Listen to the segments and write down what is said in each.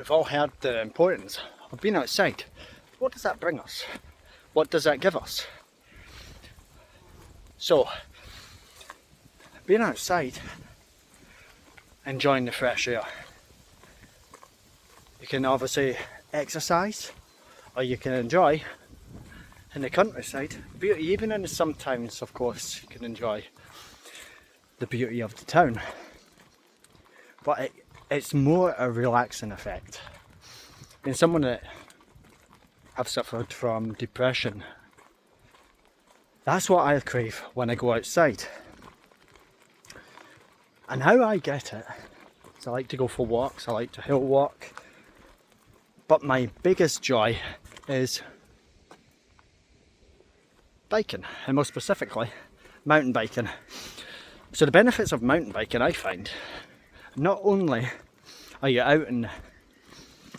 We've all heard the importance of being outside. What does that bring us? What does that give us? So, being outside, enjoying the fresh air. You can obviously exercise, or you can enjoy in the countryside beauty. Even in the sometimes, of course, you can enjoy the beauty of the town. But it's more a relaxing effect. Being someone that have suffered from depression, that's what I crave when I go outside. And how I get it is I like to go for walks, I like to hill walk. But my biggest joy is biking, and more specifically, mountain biking. So the benefits of mountain biking, I find, not only are you out in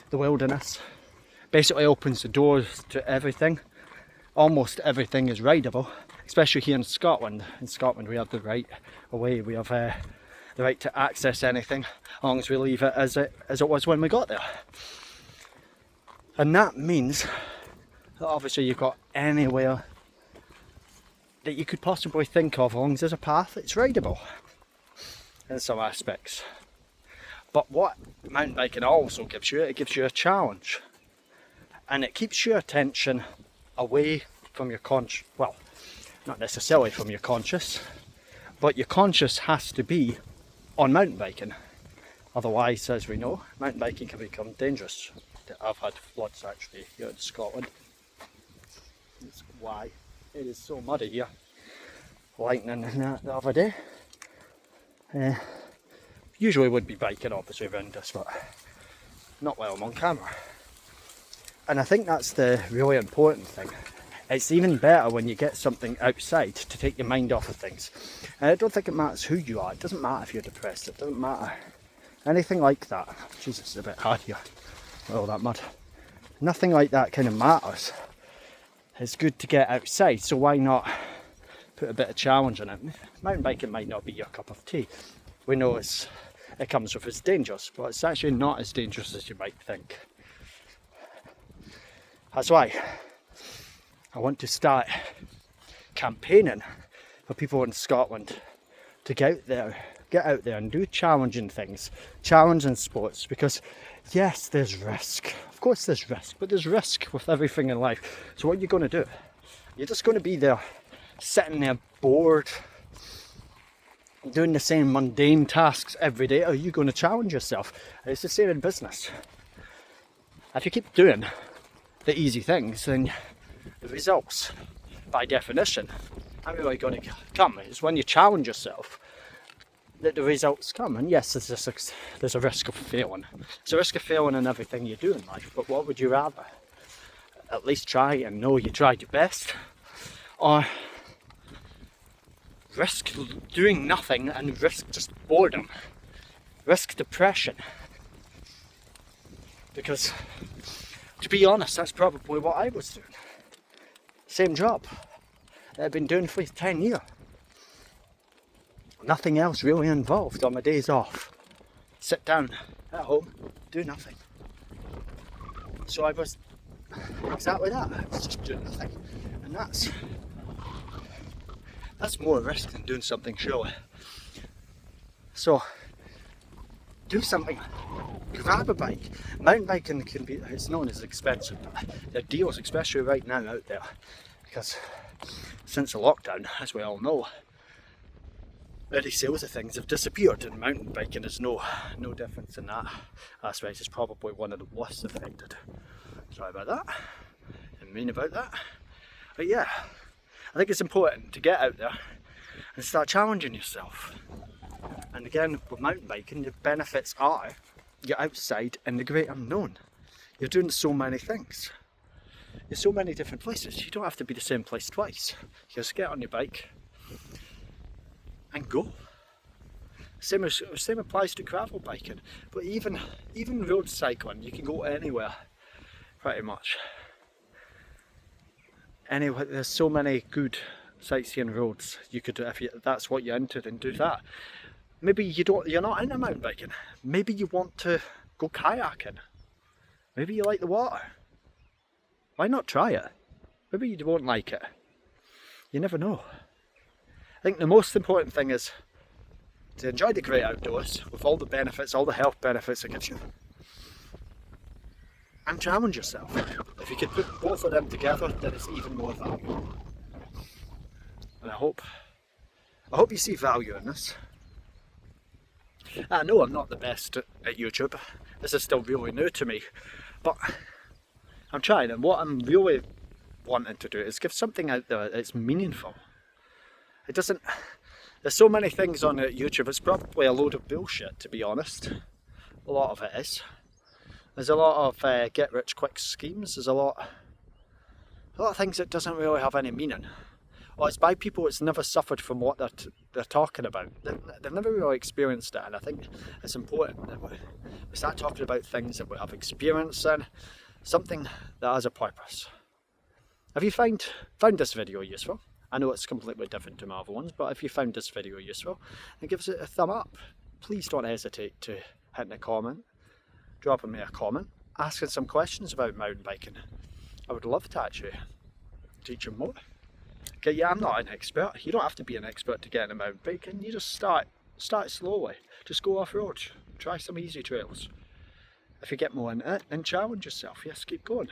the wilderness, basically opens the doors to everything. Almost everything is rideable, especially here in Scotland. In Scotland we have the right away, we have the right to access anything, as long as we leave it as it was when we got there. And that means that obviously you've got anywhere that you could possibly think of, as long as there's a path, it's rideable in some aspects. But what mountain biking also gives you, it gives you a challenge. And it keeps your attention away from your well, not necessarily from your conscious, but your conscious has to be on mountain biking. Otherwise, as we know, mountain biking can become dangerous. I've had floods actually here in Scotland. That's why it is so muddy here. Lightning and that the other day. Usually would be biking obviously around us, but not while I'm on camera. And I think that's the really important thing. It's even better when you get something outside to take your mind off of things. And I don't think it matters who you are. It doesn't matter if you're depressed. It doesn't matter anything like that. Jesus, it's a bit hard here with all that mud. Nothing like that kind of matters. It's good to get outside, so why not put a bit of challenge in it? Mountain biking might not be your cup of tea. We know it comes with its dangers, but it's actually not as dangerous as you might think. That's why I want to start campaigning for people in Scotland to get out there and do challenging things, challenging sports, because yes, there's risk. Of course there's risk, but there's risk with everything in life. So what are you going to do? You're just going to be there, sitting there bored, doing the same mundane tasks every day, or are you going to challenge yourself? And it's the same in business. If you keep doing the easy things, then the results, by definition, aren't really going to come. It's when you challenge yourself that the results come. And yes, there's a risk of failing. There's a risk of failing in everything you do in life, but what would you rather? At least try and know you tried your best, or risk doing nothing and risk just boredom, risk depression? Because to be honest, that's probably what I was doing. Same job that I've been doing for 10 years. Nothing else really involved on my days off. Sit down at home, do nothing. So I was exactly that. I was just doing nothing. And that's more risk than doing something, surely. So do something. Grab a bike. Mountain biking it's known as expensive, but there are deals, especially right now out there, because since the lockdown, as we all know, early sales of things have disappeared, and mountain biking is no difference in that aspect. It's probably one of the worst affected. Sorry about that. Didn't mean about that. But yeah, I think it's important to get out there and start challenging yourself. And again, with mountain biking, the benefits are you're outside in the great unknown. You're doing so many things. There's so many different places. You don't have to be the same place twice. You just get on your bike and go. Same applies to gravel biking. But even road cycling, you can go anywhere, pretty much. Anyway, there's so many good sightseeing roads. You could, if that's what you're into, then do that. Maybe you're not into mountain biking. Maybe you want to go kayaking. Maybe you like the water. Why not try it? Maybe you won't like it. You never know. I think the most important thing is to enjoy the great outdoors with all the benefits, all the health benefits it gives you. And challenge yourself. If you could put both of them together, then it's even more value. And I hope you see value in this. I know I'm not the best at YouTube. This is still really new to me, but I'm trying, and what I'm really wanting to do is give something out there that's meaningful. It doesn't, there's so many things on YouTube, it's probably a load of bullshit, to be honest. A lot of it is. There's a lot of get rich quick schemes, there's a lot of things that doesn't really have any meaning. Well, it's by people that's never suffered from what they're talking about. They've never really experienced it, and I think it's important that we start talking about things that we have experience in, something that has a purpose. Have you found this video useful? I know it's completely different to my other ones, but if you found this video useful, then give us a thumb up. Please don't hesitate to hit a comment, dropping me a comment, asking some questions about mountain biking. I would love to actually teach you more. Okay, yeah, I'm not an expert. You don't have to be an expert to get into mountain biking. You just start slowly. Just go off-road. Try some easy trails. If you get more into it, then challenge yourself. Yes, keep going.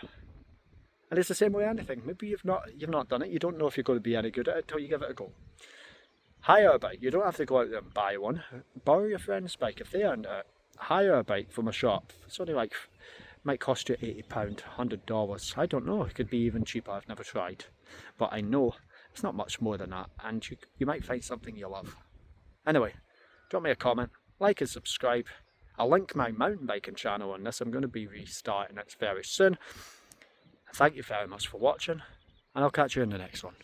And it's the same way anything. Maybe you've not done it. You don't know if you're going to be any good at it until you give it a go. Hire a bike. You don't have to go out there and buy one. Borrow your friend's bike if they aren't it. Hire a bike from a shop. It's only like, might cost you £80, $100. I don't know. It could be even cheaper. I've never tried. But I know it's not much more than that. And you might find something you love. Anyway, drop me a comment. Like and subscribe. I'll link my mountain biking channel on this. I'm going to be restarting it very soon. Thank you very much for watching, and I'll catch you in the next one.